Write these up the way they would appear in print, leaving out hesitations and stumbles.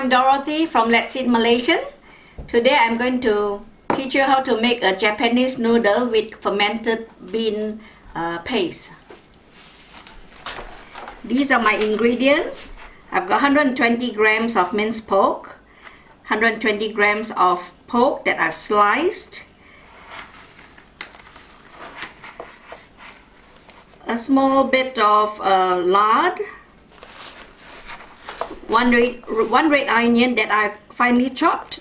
I'm Dorothy from Let's Eat Malaysian. Today I'm going to teach you how to make a Japanese noodle with fermented bean paste. These are my ingredients. I've got 120 grams of minced pork, 120 grams of pork that I've sliced, a small bit of lard, one red onion that I've finely chopped,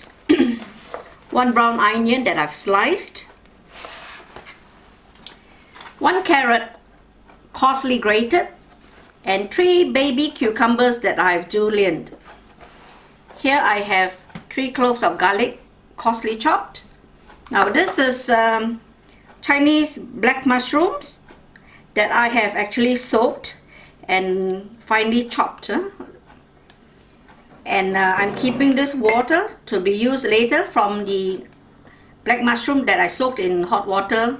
one brown onion that I've sliced, one carrot coarsely grated, and 3 baby cucumbers that I've julienned. Here I have 3 cloves of garlic coarsely chopped. Now this is Chinese black mushrooms that I have actually soaked and finely chopped. And I'm keeping this water to be used later from the black mushroom that I soaked in hot water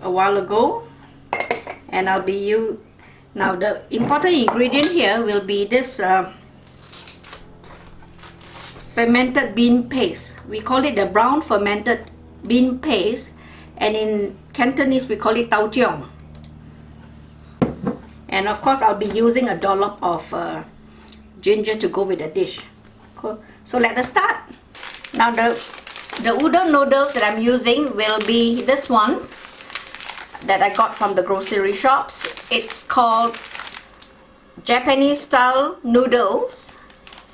a while ago. And I'll be now the important ingredient here will be this fermented bean paste. We call it the brown fermented bean paste, and in Cantonese we call it tau jiong. And of course I'll be using a dollop of ginger to go with the dish. Cool. So let us start. Now the udon noodles that I'm using will be this one that I got from the grocery shops. It's called Japanese style noodles,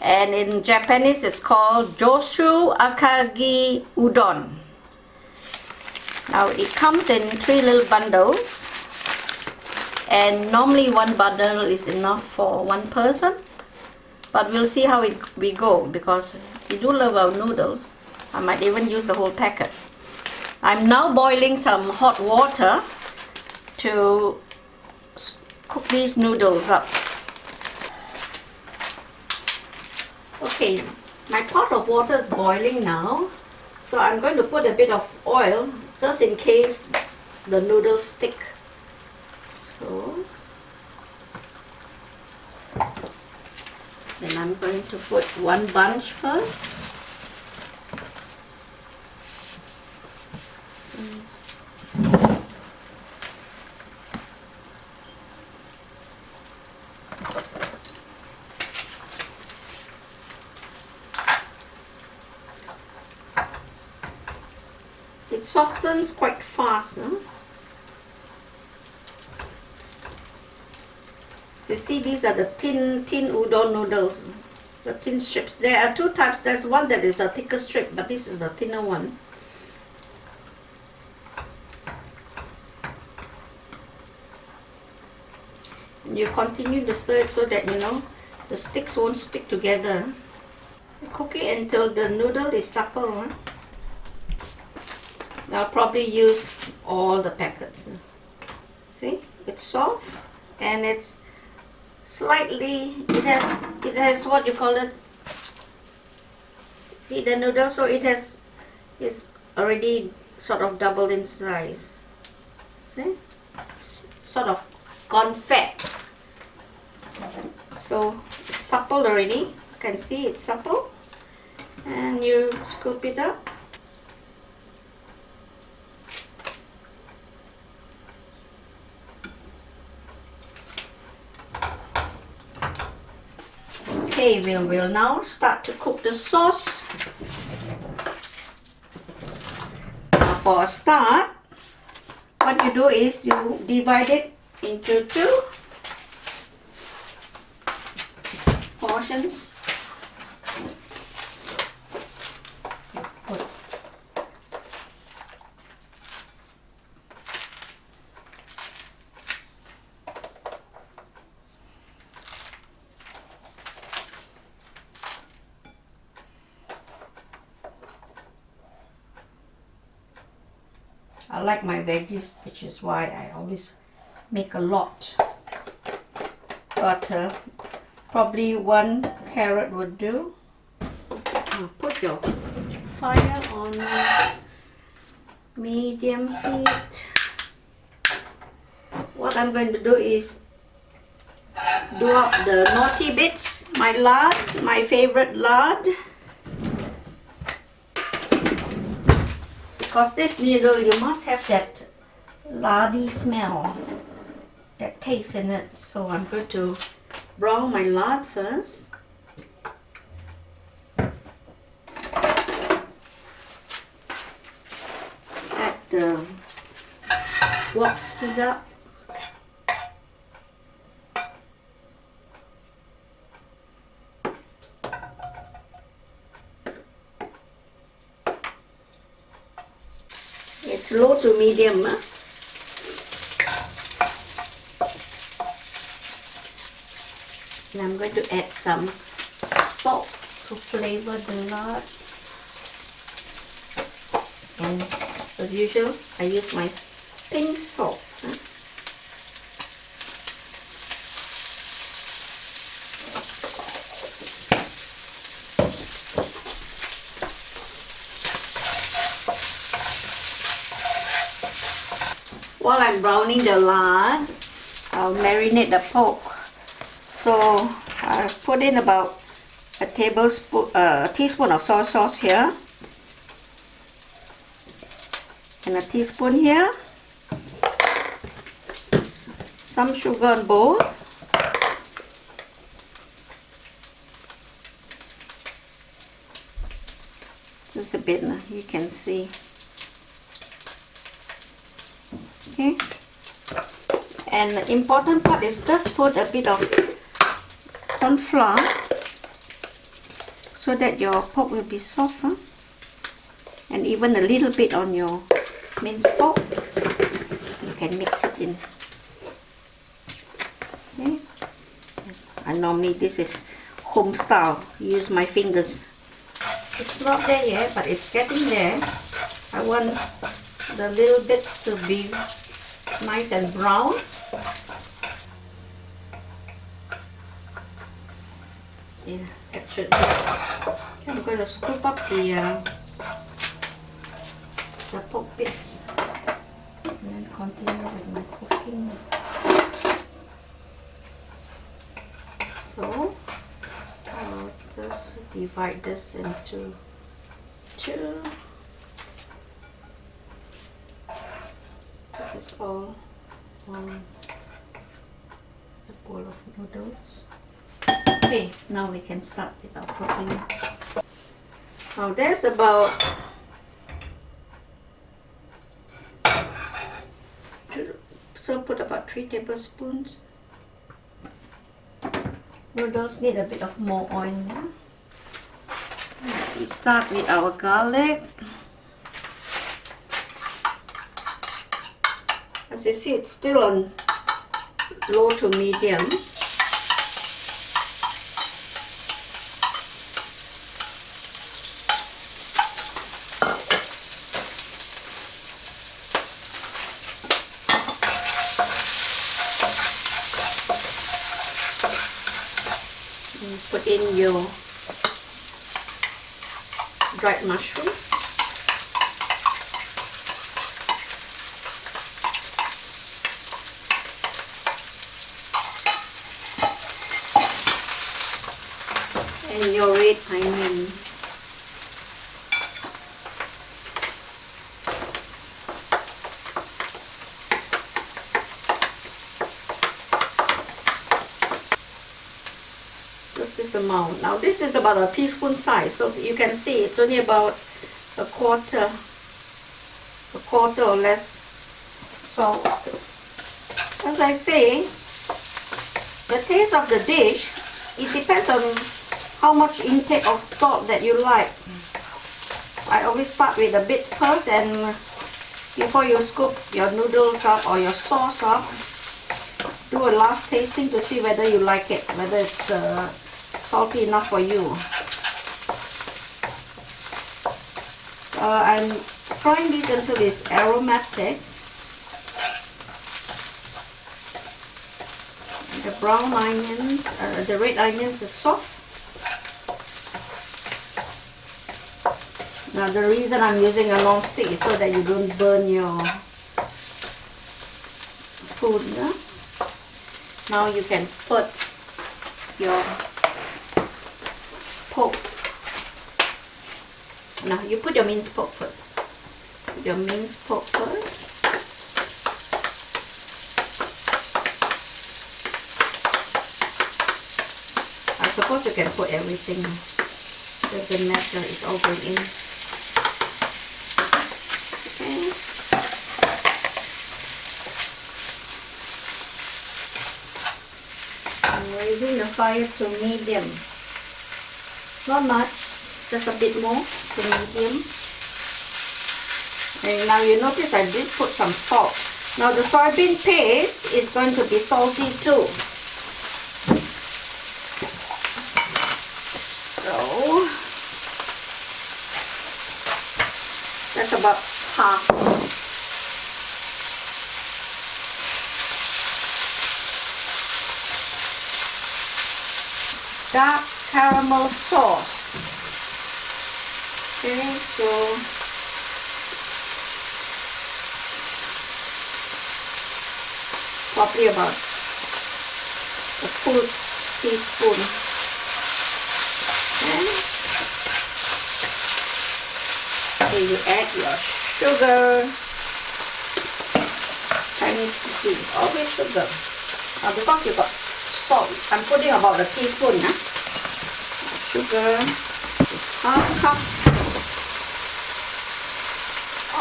and in Japanese it's called Joshu Akagi Udon. Now it comes in 3 little bundles, and normally 1 bundle is enough for 1 person. But we'll see how we go, because we do love our noodles. I might even use the whole packet. I'm now boiling some hot water to cook these noodles up. Okay, my pot of water is boiling now. So I'm going to put a bit of oil just in case the noodles stick. So then I'm going to put 1 bunch first. It softens quite fast. Huh? So you see, these are the thin udon noodles, the thin strips. There are 2 types. There's one that is a thicker strip, but this is the thinner one. And you continue to stir it so that the sticks won't stick together. You cook it until the noodle is supple. Huh? I'll probably use all the packets. See, it's soft and it's slightly, it has what you call it, see the noodle, so it's already sort of doubled in size. See, sort of gone fat. So it's supple already. You can see it's supple, and you scoop it up. Okay, we'll now start to cook the sauce. For a start, what you do is you divide it into 2 portions. I like my veggies, which is why I always make a lot. But probably 1 carrot would do. Now put your fire on medium heat. What I'm going to do is do up the naughty bits. my lard, my favorite lard. Because this noodle, you must have that lardy smell, that taste in it. So I'm going to brown my lard first. Add the wok it up. It's low to medium. And I'm going to add some salt to flavor the lard. And as usual, I use my pink salt. While I'm browning the lard, I'll marinate the pork. So I put in about a teaspoon of soy sauce here, and a teaspoon here. Some sugar on both. Just a bit, you can see. Okay. And the important part is just put a bit of corn flour so that your pork will be softer, and even a little bit on your minced pork. You can mix it in. Okay. And normally this is home style. Use my fingers. It's not there yet, but it's getting there. I want the little bits to be nice and brown. Yeah, that should be. Okay, I'm going to scoop up the pork bits and then continue with my cooking. So I'll just divide this into two. Put this all on the bowl of noodles. Okay, now we can start with our cooking. Now there's about put about 3 tablespoons. Noodles need a bit of more oil. Yeah? We start with our garlic. As you see, it's still on low to medium. Put in your dried mushroom. And your red onion. This amount. Now this is about a teaspoon size, so you can see it's only about a quarter or less salt. As I say, the taste of the dish, it depends on how much intake of salt that you like. I always start with a bit first, and before you scoop your noodles up or your sauce up, do a last tasting to see whether you like it, whether it's salty enough for you. I'm frying this until it's aromatic. The brown onions, the red onions is soft. Now the reason I'm using a non-stick is so that you don't burn your food. Yeah? Now you can put your pork. Now you put your minced pork first. Put your minced pork first. I suppose you can put everything. Doesn't matter, it's all going in. Okay. I'm raising the fire to medium. Not much, just a bit more to medium. And now you notice I did put some salt. Now the soybean paste is going to be salty too. So that's about half. Dark caramel sauce. Okay, so probably about a full teaspoon. Okay, you add your sugar. Chinese cooking is always sugar. Now because you got salt, I'm putting about a teaspoon. Sugar, half cup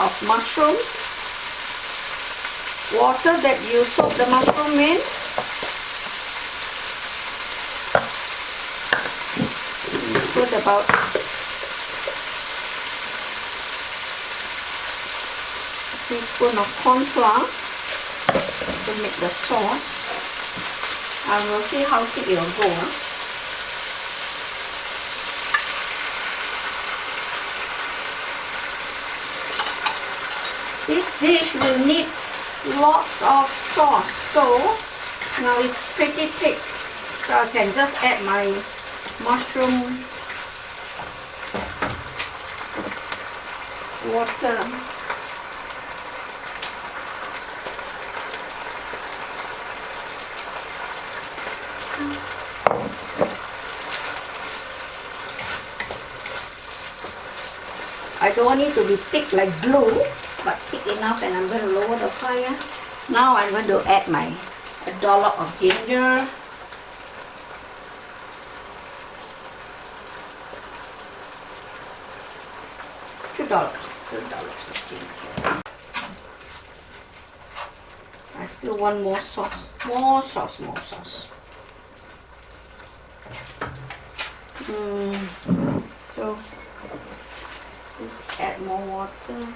of mushroom, water that you soak the mushroom in, put about a teaspoon of corn flour to make the sauce. I will see how thick it will go. This dish will need lots of sauce, so now it's pretty thick, so I can just add my mushroom water. I don't want it to be thick like glue, but thick enough, and I'm going to lower the fire. Now I'm going to add a dollop of ginger. Two dollops of ginger. I still want more sauce. More sauce. So just add more water.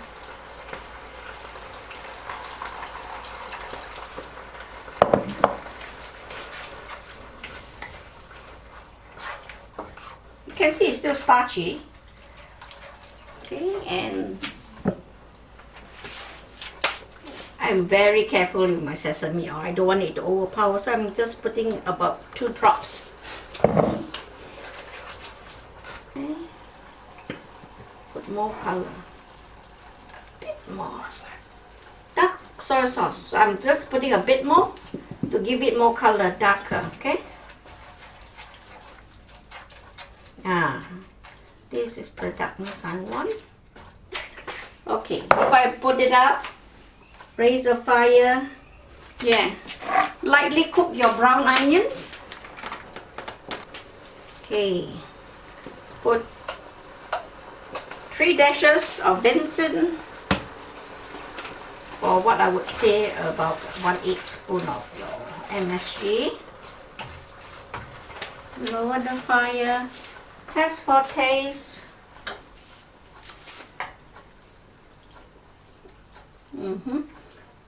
You can see it's still starchy. Okay, and I'm very careful with my sesame oil. I don't want it to overpower, so I'm just putting about 2 drops. Okay. Put more color. A bit more. Dark soy sauce. So I'm just putting a bit more to give it more color, darker. Okay. This is the darkness I want. Okay, before I put it up, raise the fire. Yeah, lightly cook your brown onions. Okay, put 3 dashes of Vincent, or what I would say about 1/8 spoon of your MSG. Lower the fire. Test for taste.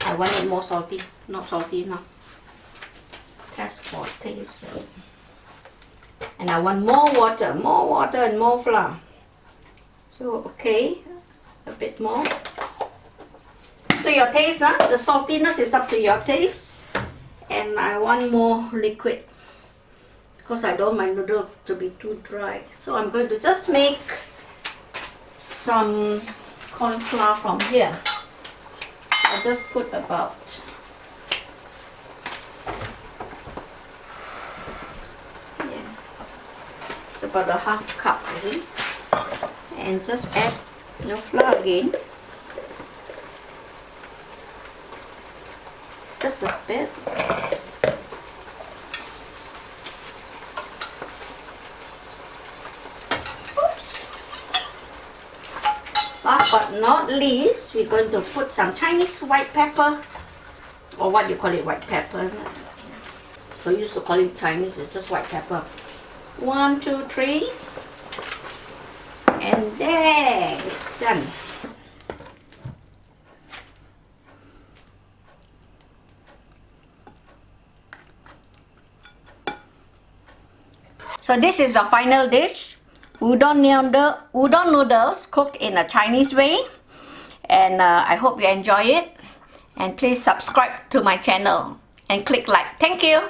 I want it more salty, not salty enough. Test for taste. And I want more water and more flour. So, okay, a bit more. To your taste, the saltiness is up to your taste. And I want more liquid, because I don't want my noodle to be too dry. So I'm going to just make some corn flour from here. I'll just put about it's about a half cup, I think. And just add your flour again. Just a bit. Oops. Last but not least, we're going to put some Chinese white pepper, or what you call it, white pepper. So used to call it Chinese, it's just white pepper. 1, 2, 3. And there, it's done. So this is the final dish. Udon noodles cooked in a Chinese way. And I hope you enjoy it. And please subscribe to my channel and click like. Thank you.